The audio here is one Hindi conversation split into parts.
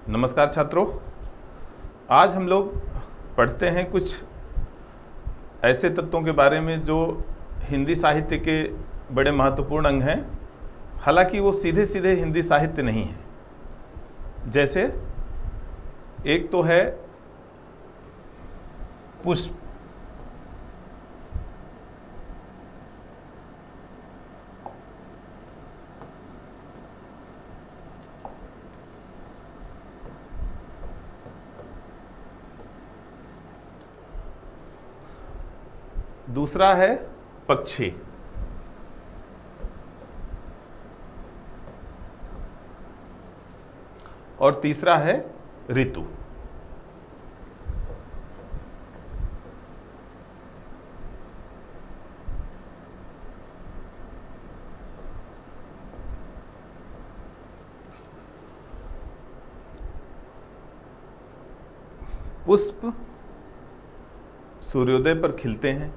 नमस्कार छात्रों, आज हम लोग पढ़ते हैं कुछ ऐसे तत्वों के बारे में जो हिंदी साहित्य के बड़े महत्वपूर्ण अंग हैं। हालांकि वो सीधे सीधे हिंदी साहित्य नहीं है। जैसे एक तो है पुष्प। दूसरा है पक्षी। और तीसरा है ऋतु। पुष्प सूर्योदय पर खिलते हैं।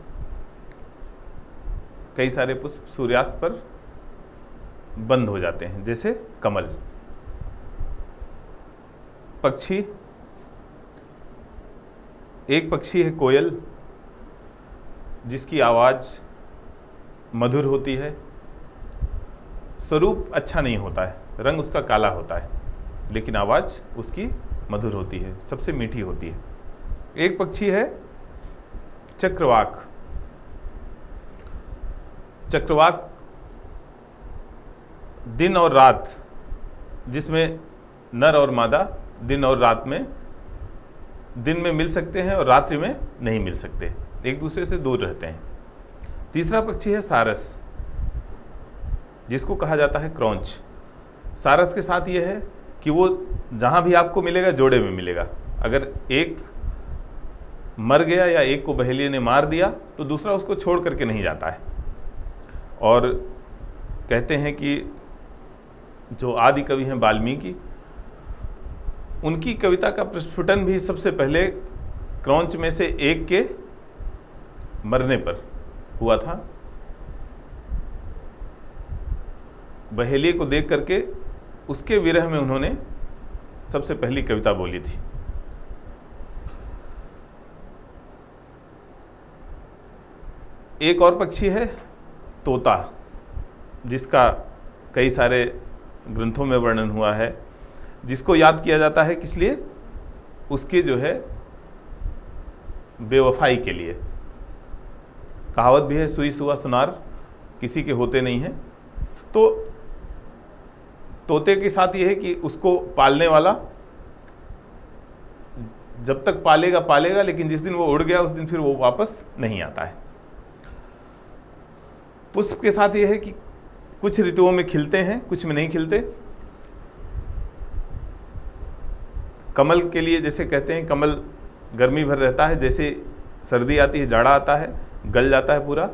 कई सारे पुष्प सूर्यास्त पर बंद हो जाते हैं, जैसे कमल। पक्षी, एक पक्षी है कोयल, जिसकी आवाज़ मधुर होती है। स्वरूप अच्छा नहीं होता है, रंग उसका काला होता है, लेकिन आवाज़ उसकी मधुर होती है, सबसे मीठी होती है। एक पक्षी है चक्रवाक। चक्रवाक दिन और रात, जिसमें नर और मादा दिन और रात में, दिन में मिल सकते हैं और रात्रि में नहीं मिल सकते, एक दूसरे से दूर रहते हैं। तीसरा पक्षी है सारस, जिसको कहा जाता है क्रॉन्च। सारस के साथ ये है कि वो जहाँ भी आपको मिलेगा जोड़े में मिलेगा। अगर एक मर गया या एक को बहेलिये ने मार दिया तो दूसरा उसको छोड़ करके नहीं जाता है। और कहते हैं कि जो आदि कवि हैं वाल्मीकि, उनकी कविता का प्रस्फुटन भी सबसे पहले क्रॉन्च में से एक के मरने पर हुआ था। बहेलिये को देख करके उसके विरह में उन्होंने सबसे पहली कविता बोली थी। एक और पक्षी है तोता, जिसका कई सारे ग्रंथों में वर्णन हुआ है, जिसको याद किया जाता है किस लिए? उसके जो है बेवफाई के लिए। कहावत भी है, सुई सुआ सुनार किसी के होते नहीं हैं। तो तोते के साथ ये है कि उसको पालने वाला जब तक पालेगा पालेगा, लेकिन जिस दिन वो उड़ गया उस दिन फिर वो वापस नहीं आता है। पुष्प के साथ ये है कि कुछ ऋतुओं में खिलते हैं, कुछ में नहीं खिलते। कमल के लिए जैसे कहते हैं कमल गर्मी भर रहता है, जैसे सर्दी आती है जाड़ा आता है गल जाता है पूरा।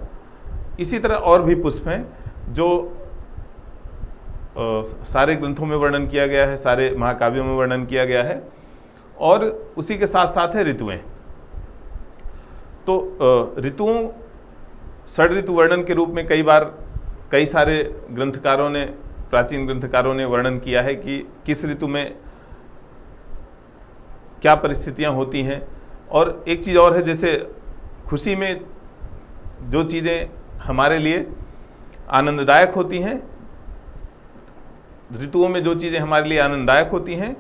इसी तरह और भी पुष्प हैं जो सारे ग्रंथों में वर्णन किया गया है, सारे महाकाव्यों में वर्णन किया गया है। और उसी के साथ साथ है ऋतुएं। तो ऋतुओं षड ऋतु वर्णन के रूप में कई बार कई सारे ग्रंथकारों ने, प्राचीन ग्रंथकारों ने वर्णन किया है कि किस ऋतु में क्या परिस्थितियां होती हैं। और एक चीज़ और है, जैसे खुशी में जो चीज़ें हमारे लिए आनंददायक होती हैं, ऋतुओं में जो चीज़ें हमारे लिए आनंददायक होती हैं,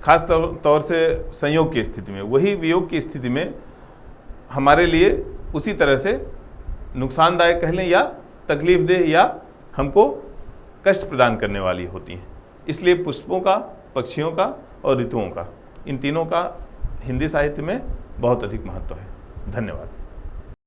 खास तौर से संयोग की स्थिति में, वही वियोग की स्थिति में हमारे लिए उसी तरह से नुकसानदायक कह लें या तकलीफदेह या हमको कष्ट प्रदान करने वाली होती हैं। इसलिए पुष्पों का, पक्षियों का और ऋतुओं का, इन तीनों का हिंदी साहित्य में बहुत अधिक महत्व है। धन्यवाद।